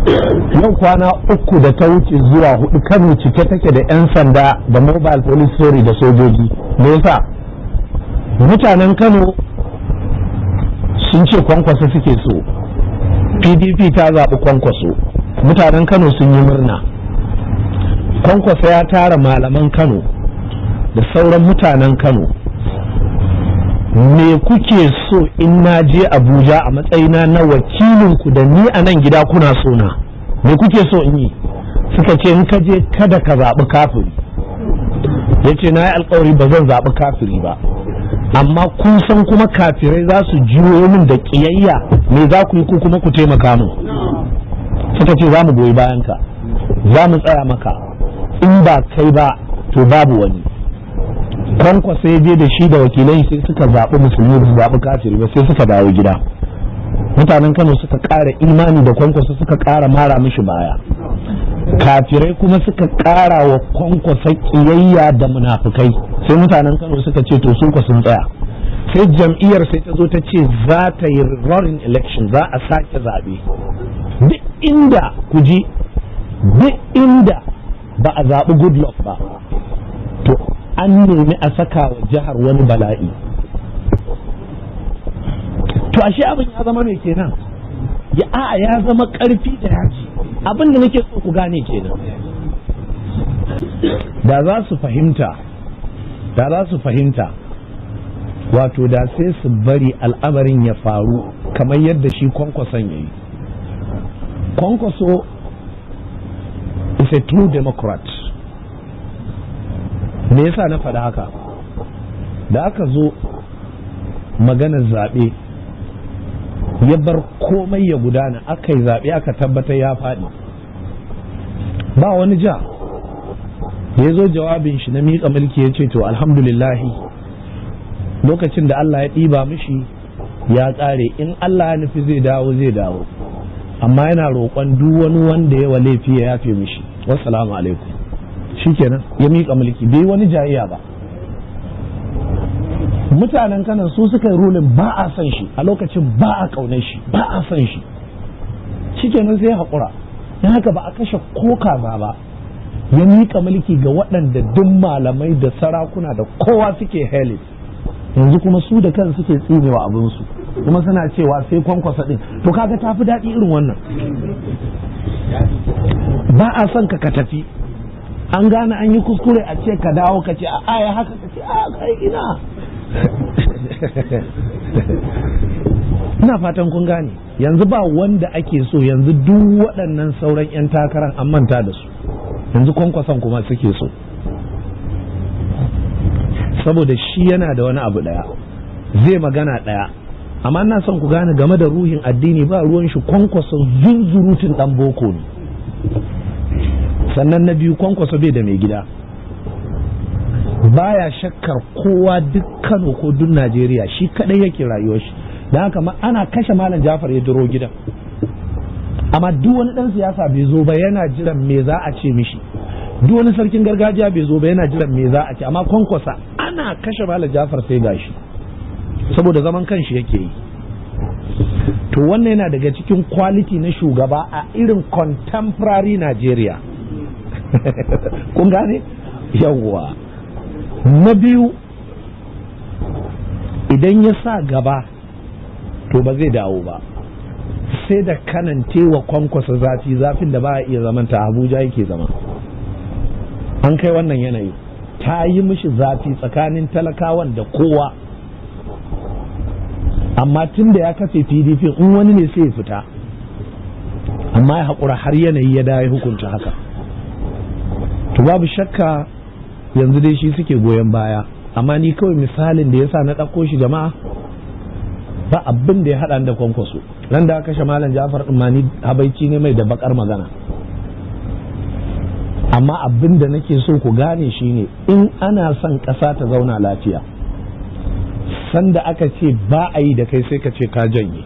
yau kwana 3 da ta wuce zuwa 4 Kano cike take da 'yan sanda da mobile police story da sojoji. Me yasa? Mutanen Kano sun ce Kwankwaso suke so, PDP ta zaɓi Kwankwaso, mutanen Kano sun yi murna. Kwankwaso ya tara malaman Kano da sauran mutanen Kano. Me kuke so in na je Abuja a matsayina na wakilinku da ni a nan gida kuna so na? Me kuke so in yi? Suka ce in ka je kada ka zaɓi kafiri. Ya ce na yi alkawari ba zan zaɓi kafiri ba, amma kun san kuma kafirai za su jiwo min da ƙiyayya, me za ku yi ku kuma ku taimaka min? Suka ce za mu goyi bayanka, za mu tsaya maka, in ba kai ba to babu wani. Kwankwaso ya je da shi da wakilai sai suka zaɓi musulmi ba su zaɓi kafiri ba, sai suka dawo gida. Mutanen Kano suka ƙara imani da Kwankwaso, suka ƙara mara mishi baya. Kafirai kuma suka ƙara wa Kwankwaso ƙiyayya da munafukai. Sai mutanen Kano suka ce to sun sun tsaya. Sai jam'iyyar sai ta zo ta ce za ta yi roaring election, za a sake zaɓe. Duk inda ku ji, duk inda ba a zaɓi Goodluck ba, to an nemi a saka wa jihar wani bala'i. To ashe abin ya zama mai kenan, ya zama ƙarfi da yaji. Abin da nake so ku gane kenan. Da za su fahimta, wato da sai su bari al'amarin ya faru kamar yadda shi Kwankwason ya yi. Kwankwaso is a true democrat. Me yasa na faɗa haka? Da aka zo maganar zaɓe, ya bar komai ya gudana, aka yi zaɓe aka tabbatar ya faɗi, ba wani ja. Da ya zo jawabin shi na miƙa mulki ya ce to alhamdulillahi, lokacin da Allah ya ɗiba mishi ya ƙare, in Allah ya nufi zai dawo, amma yana roƙon duk wani wanda ya wa laifi ya yafe mishi. Wassalamu alaikum. Shikenan ya miƙa mulki, bai wani jayayya ba. Mutanen Kano su suka yi rulin ba a son shi a lokacin, ba a ƙaunar shi, ba a son shi. Shikenan sai haƙura. Dan haka ba a kashe ko kaza ba, ya miƙa mulki ga waɗanda duk malamai da sarakuna da kowa suke heli. Yanzu kuma su da kan suke tsinewa abinsu, kuma suna cewa sai Kwankwaso ɗin. To kaga tafi daɗi irin wannan. Ba a son ka tafi, an gane an yi kuskure a ce ka dawo ka ce a aya haka ka ce a kai ina. Ina fatan kun gane. Yanzu ba wanda ake so, yanzu duk waɗannan sauran 'yan takarar an manta da su, yanzu Kwankwason kuma suke so, saboda shi yana da wani abu ɗaya, zai magana ɗaya. Amma ina son ku gane game da ruhin addini, ba ruwan shi. Kwankwason zunzurutun ɗan boko ne. Sannan na biyu, Kwankwaso bai da mai gida, baya shakkar kowa, duk Kano ko duk Najeriya, shi kadai yake rayuwar shi. Dan haka ana kashe Malam Jafar ya duro gidan, amma duk wani dan siyasa bai zo ba, yana jiran me za a ce mishi. Duk wani sarkin gargajiya bai zo ba, yana jiran me za a ce. Amma Kwankwaso ana kashe Malam Jafar sai gashi, saboda zaman kanshi yake yi. To wannan yana daga cikin quality na shugaba a irin contemporary Najeriya. Kun gane? Yawwa. Na biyu, idan ya sa gaba to ba zai dawo ba, sai da kanantewa Kwankwaso zafin da ba a iya zamanta. Abuja yake zama, an kai wannan yanayi, ta yi mishi zafi tsakanin talakawan da kowa. Amma tun da ya kafe PDP, in wani ne sai ya fita, amma ya haƙura har yanayi ya dawo hukunta haka. To babu shakka yanzu dai shi suke goyon baya, amma ni kawai misalin da yasa na ɗauko shi jama'a, ba abin da ya haɗa da Kwankwaso. Nan da aka kashe Malam Jafar ɗin ma ni habaici ne mai da bakar magana. Amma abin da nake so ku gane shine, in ana son ƙasa ta zauna lafiya, sanda aka ce ba a yi da kai sai ka ce ka janye.